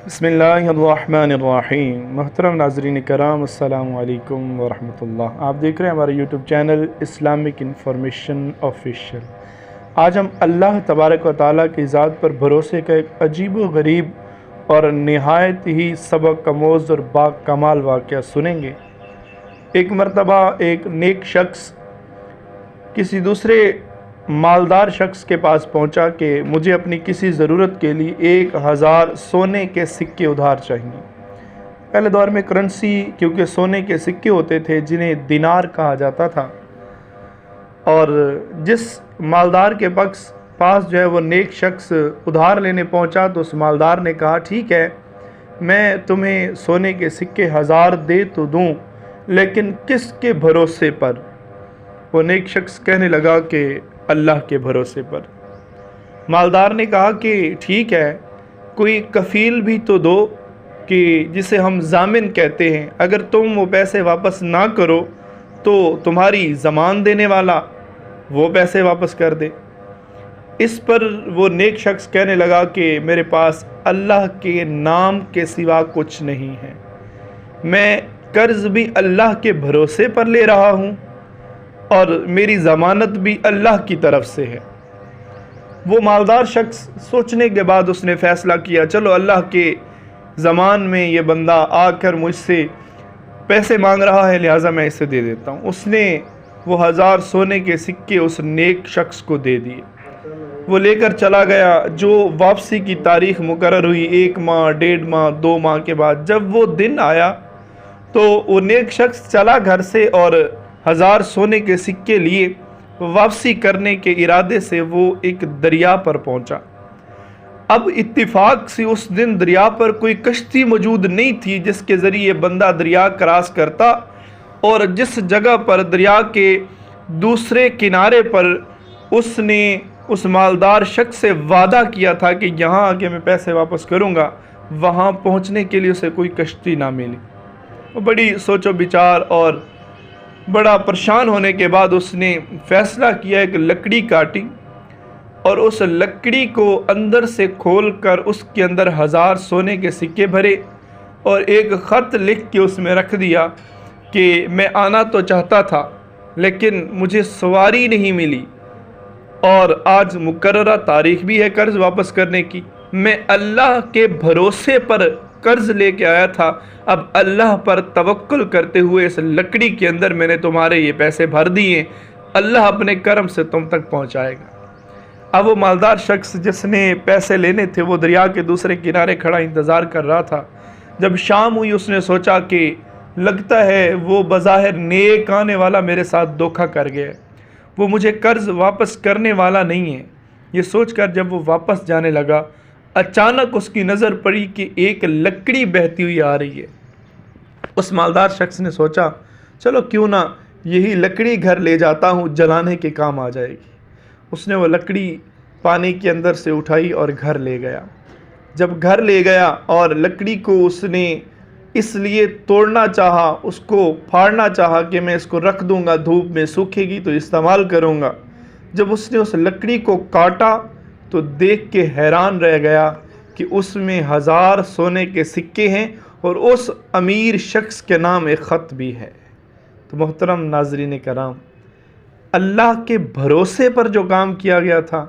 बिस्मिल्लाहिर्रहमानिर्रहीम। महतरम नाज़रीन करام, अस्सलामु अलैकुम वरहमतुल्लाह। आप देख रहे हैं हमारे YouTube channel Islamic information official. आज हम अल्लाह तबारक व तआला की ज़ात पर भरोसे का एक अजीब व गरीब और नहायत ही सबक आमोज़ और बाकमाल वाक़या सुनेंगे। एक मरतबा एक नेक शख्स किसी दूसरे मालदार शख्स के पास पहुंचा कि मुझे अपनी किसी ज़रूरत के लिए 1000 सोने के सिक्के उधार चाहिए। पहले दौर में करेंसी क्योंकि सोने के सिक्के होते थे जिन्हें दिनार कहा जाता था, और जिस मालदार के पास जो है वो नेक शख्स उधार लेने पहुंचा तो उस मालदार ने कहा, ठीक है, मैं तुम्हें सोने के सिक्के 1000 दे तो दूं, लेकिन किसके भरोसे पर? वो नेक शख्स कहने लगा कि अल्लाह के भरोसे पर। मालदार ने कहा कि ठीक है, कोई कफ़ील भी तो दो कि जिसे हम ज़ामिन कहते हैं, अगर तुम वो पैसे वापस ना करो तो तुम्हारी ज़मान देने वाला वो पैसे वापस कर दे। इस पर वो नेक शख्स कहने लगा कि मेरे पास अल्लाह के नाम के सिवा कुछ नहीं है, मैं कर्ज़ भी अल्लाह के भरोसे पर ले रहा हूँ और मेरी ज़मानत भी अल्लाह की तरफ से है। वो मालदार शख्स सोचने के बाद उसने फ़ैसला किया, चलो अल्लाह के ज़मान में ये बंदा आकर मुझसे पैसे मांग रहा है, लिहाजा मैं इसे दे देता हूँ। उसने वो 1000 सोने के सिक्के उस नेक शख्स को दे दिए। वो लेकर चला गया। जो वापसी की तारीख़ मुकर्रर हुई 1 माह, 1.5 माह, 2 माह के बाद जब वो दिन आया तो वो नेक शख्स चला घर से और 1000 सोने के सिक्के लिए वापसी करने के इरादे से वो एक दरिया पर पहुंचा। अब इत्तिफाक से उस दिन दरिया पर कोई कश्ती मौजूद नहीं थी जिसके ज़रिए बंदा दरिया क्रॉस करता, और जिस जगह पर दरिया के दूसरे किनारे पर उसने उस मालदार शख्स से वादा किया था कि यहाँ आके मैं पैसे वापस करूँगा, वहाँ पहुँचने के लिए उसे कोई कश्ती ना मिली। वो बड़ी सोचो विचार और बड़ा परेशान होने के बाद उसने फ़ैसला किया, एक लकड़ी काटी और उस लकड़ी को अंदर से खोलकर उसके अंदर 1000 सोने के सिक्के भरे और एक ख़त लिख के उसमें रख दिया कि मैं आना तो चाहता था लेकिन मुझे सवारी नहीं मिली, और आज मुकर्ररा तारीख़ भी है कर्ज़ वापस करने की। मैं अल्लाह के भरोसे पर कर्ज़ लेके आया था, अब अल्लाह पर तवक्कुल करते हुए इस लकड़ी के अंदर मैंने तुम्हारे ये पैसे भर दिए, अल्लाह अपने करम से तुम तक पहुंचाएगा। अब वो मालदार शख्स जिसने पैसे लेने थे वो दरिया के दूसरे किनारे खड़ा इंतज़ार कर रहा था। जब शाम हुई उसने सोचा कि लगता है वो बज़ाहिर नेक आने वाला मेरे साथ धोखा कर गया, वो मुझे कर्ज़ वापस करने वाला नहीं है। ये सोचकर जब वो वापस जाने लगा, अचानक उसकी नज़र पड़ी कि एक लकड़ी बहती हुई आ रही है। उस मालदार शख्स ने सोचा, चलो क्यों ना यही लकड़ी घर ले जाता हूँ, जलाने के काम आ जाएगी। उसने वो लकड़ी पानी के अंदर से उठाई और घर ले गया। जब घर ले गया और लकड़ी को उसने इसलिए तोड़ना चाहा, उसको फाड़ना चाहा कि मैं इसको रख दूँगा, धूप में सूखेगी तो इस्तेमाल करूँगा। जब उसने उस लकड़ी को काटा तो देख के हैरान रह गया कि उसमें 1000 सोने के सिक्के हैं और उस अमीर शख्स के नाम एक ख़त भी है। तो मोहतरम नाज़रीन कराम, अल्लाह के भरोसे पर जो काम किया गया था,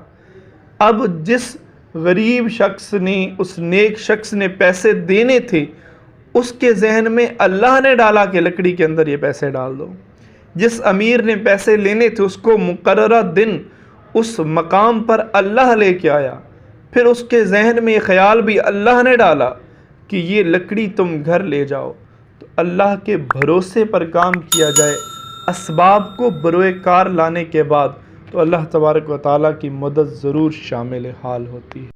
अब जिस गरीब शख्स ने, उस नेक शख्स ने पैसे देने थे, उसके जहन में अल्लाह ने डाला कि लकड़ी के अंदर ये पैसे डाल दो। जिस अमीर ने पैसे लेने थे उसको मुकर्ररा दिन उस मकाम पर अल्लाह लेके आया, फिर उसके जहन में ख़याल भी अल्लाह ने डाला कि ये लकड़ी तुम घर ले जाओ। तो अल्लाह के भरोसे पर काम किया जाए, असबाब को बरोए कार लाने के बाद तो अल्लाह तबारक व तआला की मदद ज़रूर शामिल हाल होती है।